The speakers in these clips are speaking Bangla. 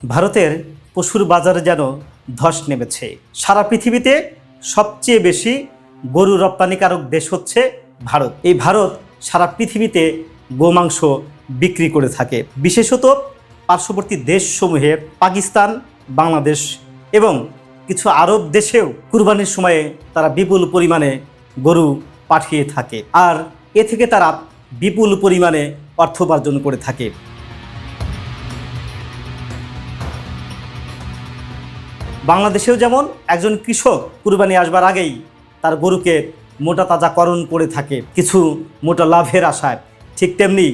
ভারতের পশুর বাজারে যেন ধস নেমেছে। সারা পৃথিবীতে সবচেয়ে বেশি গরু রপ্তানিকারক দেশ হচ্ছে ভারত। এই ভারত সারা পৃথিবীতে গোমাংস বিক্রি করে থাকে, বিশেষত পার্শ্ববর্তী দেশসমূহে পাকিস্তান, বাংলাদেশ এবং কিছু আরব দেশেও কুরবানির সময়ে তারা বিপুল পরিমাণে গরু পাঠিয়ে থাকে, আর এ থেকে তারা বিপুল পরিমাণে অর্থ উপার্জন করে থাকে। বাংলাদেশেও যেমন একজন কৃষক কুরবানি আসবার আগেই তার গরুকে মোটা তাজাকরণ করে থাকে কিছু মোটা লাভের আশায়, ঠিক তেমনি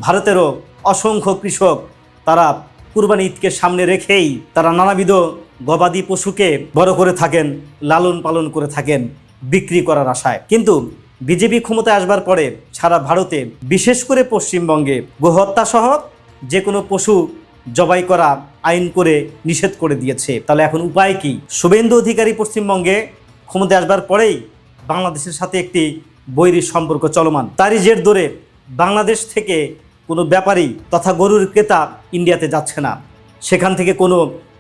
ভারতেরও অসংখ্য কৃষক তারা কুরবানি ঈদকে সামনে রেখেই তারা নানাবিধ গবাদি পশুকে বড় করে থাকেন, লালন পালন করে থাকেন বিক্রি করার আশায়। কিন্তু বিজেপি ক্ষমতায় আসবার পরে সারা ভারতে, বিশেষ করে পশ্চিমবঙ্গে গোহত্যা সহ যে কোনো পশু জবাই করা আইন করে নিষেধ করে দিয়েছে। তাহলে এখন উপায় কি? শুভেন্দু অধিকারী পশ্চিমবঙ্গে ক্ষমতায় আসবার পরেই বাংলাদেশের সাথে একটি বৈরী সম্পর্ক চলমান। তারই জের ধরে বাংলাদেশ থেকে কোনো ব্যাপারী তথা গরুর ক্রেতা ইন্ডিয়াতে যাচ্ছে না, সেখান থেকে কোনো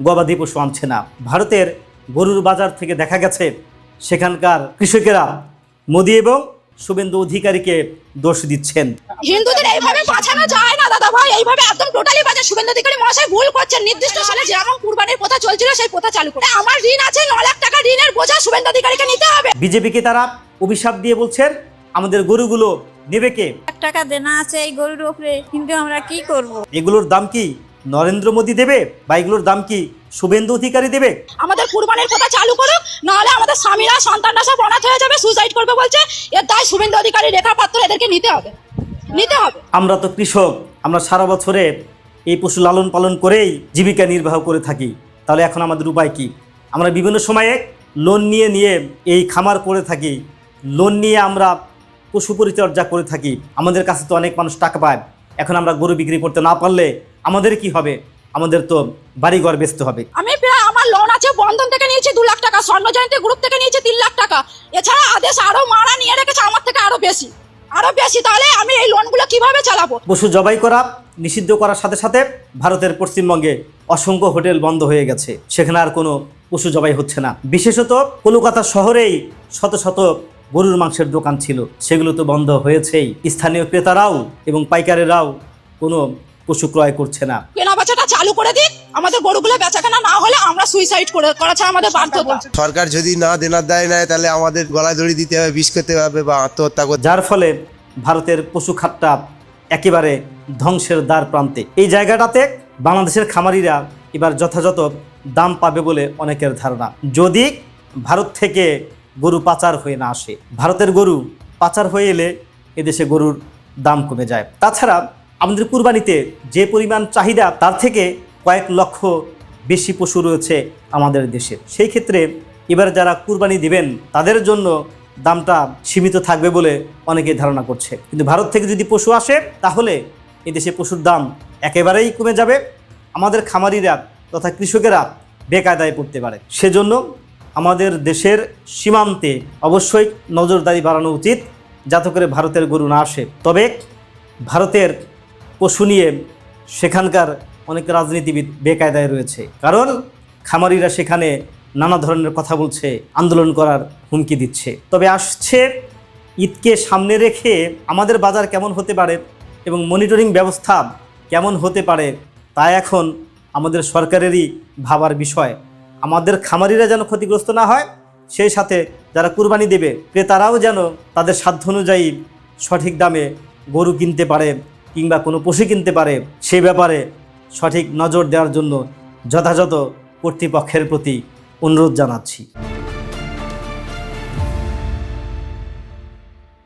গবাদি পশু আনছে না। ভারতের গরুর বাজার থেকে দেখা গেছে সেখানকার কৃষকেরা মোদি এবং শুভেন্দু অধিকারীকে দোষ দিচ্ছেন। হিন্দুদের এইভাবে বাঁচানো যায় না দাদা ভাই, এইভাবে একদম টোটালি বাঁচা। শুভেন্দু অধিকারী মহাশয় ভুল করছেন। নির্দিষ্ট সালে যেমন কুরবানির প্রথা চলছিল সেই প্রথা চালু করে। আমার ঋণ আছে 9 লাখ টাকা, ঋণের বোঝা শুভেন্দু অধিকারীকে নিতে হবে। বিজেপিকে তারা অভিশাপ দিয়ে বলছেন আমাদের গরুগুলো নেবে কে? 1 লাখ টাকা দেনা আছে এই গরুর উপরে, কিন্তু আমরা কি করব? এগুলোর দাম কি নরেন্দ্র মোদী দেবে বা এগুলোর দাম কি শুভেন্দু অধিকারী দেবে? আমাদের কুরবানির প্রথা চালু করুক, নাহলে আমাদের স্বামীরা সন্তানরা সব অনাথ হয়ে যাবে, সুসাইড করবে বলছে। এর দায় শুভেন্দু অধিকারী, রেখা পাত্র এদেরকে নিতে হবে। আমরা তো কৃষক, আমরা সারা বছরে এই পশু লালন পালন করেই জীবিকা নির্বাহ করে থাকি। তাহলে এখন আমাদের উপায় কি? আমরা বিভিন্ন সময়ে লোন নিয়ে এই খামার করে থাকি, লোন নিয়ে আমরা পশু পরিচর্যা করে থাকি। আমাদের কাছে তো অনেক মানুষ টাকা পায়। এখন আমরা গরু বিক্রি করতে না পারলে আমাদের কি হবে? আমাদের তো বাড়িঘর বেচতে হবে। আমি প্রায় আমার লোন আছে, বন্ধন থেকে নিয়েছি 2 লাখ টাকা, স্বর্ণ জয়ন্তী গ্রুপ থেকে নিয়েছি 3 লাখ টাকা। এছাড়া আদেশ আরো মারা নিয়ে রেখেছে আমার থেকে আরো বেশি। তাহলে আমি এই লোনগুলো কিভাবে চালাবো? পশু জবাই করা নিষিদ্ধ করার সাথে সাথে ভারতের পশ্চিমবঙ্গে অসংখ্য হোটেল বন্ধ হয়ে গেছে, সেখানে আর কোনো পশু জবাই হচ্ছে না। বিশেষত কলকাতা শহরেই শত শত গরুর মাংসের দোকান ছিল, সেগুলো তো বন্ধ হয়েছেই। স্থানীয় ক্রেতারাও এবং পাইকারেরাও কোনো পশু ক্রয় করছে না। কেনা বেচাটা চালু করে দিক, আমাদের গরুগুলো বেচাকেনা না হলে আমরা সুইসাইড করা ছাড়া আমাদের বাধ্যতা। সরকার যদি না দেনার দায় নেয় তাহলে আমাদের গলায় দড়ি দিতে হবে, বিষ খেতে হবে বা আত্মহত্যা করতে। যার ফলে ভারতের পশু খাতটা একেবারে ধ্বংসের দ্বার প্রান্তে। এই জায়গাটাতে বাংলাদেশের খামারিরা এবার যথাযথ দাম পাবে বলে অনেকের ধারণা, যদি ভারত থেকে গরু পাচার হয়ে না আসে। ভারতের গরু পাচার হয়ে এলে এদেশে গরুর দাম কমে যায়। তাছাড়া আমাদের কুরবানিতে যে পরিমাণ চাহিদা, তার থেকে কয়েক লক্ষ বেশি পশু রয়েছে আমাদের দেশে। সেই ক্ষেত্রে এবার যারা কুরবানি দিবেন তাদের জন্য দামটা সীমিত থাকবে বলে অনেকে ধারণা করছে। কিন্তু ভারত থেকে যদি পশু আসে তাহলে এদেশে পশুর দাম একেবারেই কমে যাবে। আমাদের খামারিরা তথা কৃষকেরা বেকায়দায় পড়তে পারে। সেজন্য আমাদের দেশের সীমান্তে অবশ্যই নজরদারি বাড়ানো উচিত, যাতে করে ভারতের গরু না আসে। তবে ভারতের পশু নিয়ে সেখানকার অনেক রাজনীতিবিদ বেকায়দায় রয়েছে, কারণ খামারিরা সেখানে নানা ধরনের কথা বলছে, আন্দোলন করার হুমকি দিচ্ছে। তবে আসছে ঈদকে সামনে রেখে আমাদের বাজার কেমন হতে পারে এবং মনিটরিং ব্যবস্থা কেমন হতে পারে তা এখন আমাদের সরকারেরই ভাবার বিষয়। আমাদের খামারিরা যেন ক্ষতিগ্রস্ত না হয়, সেই সাথে যারা কুরবানি দেবে ক্রেতারাও যেন তাদের সাধ্য অনুযায়ী সঠিক দামে গরু কিনতে পারে কিংবা কোনো পশু কিনতে পারে, সেই ব্যাপারে সঠিক নজর দেওয়ার জন্য যথাযথ কর্তৃপক্ষের প্রতি অনুরোধ জানাচ্ছি।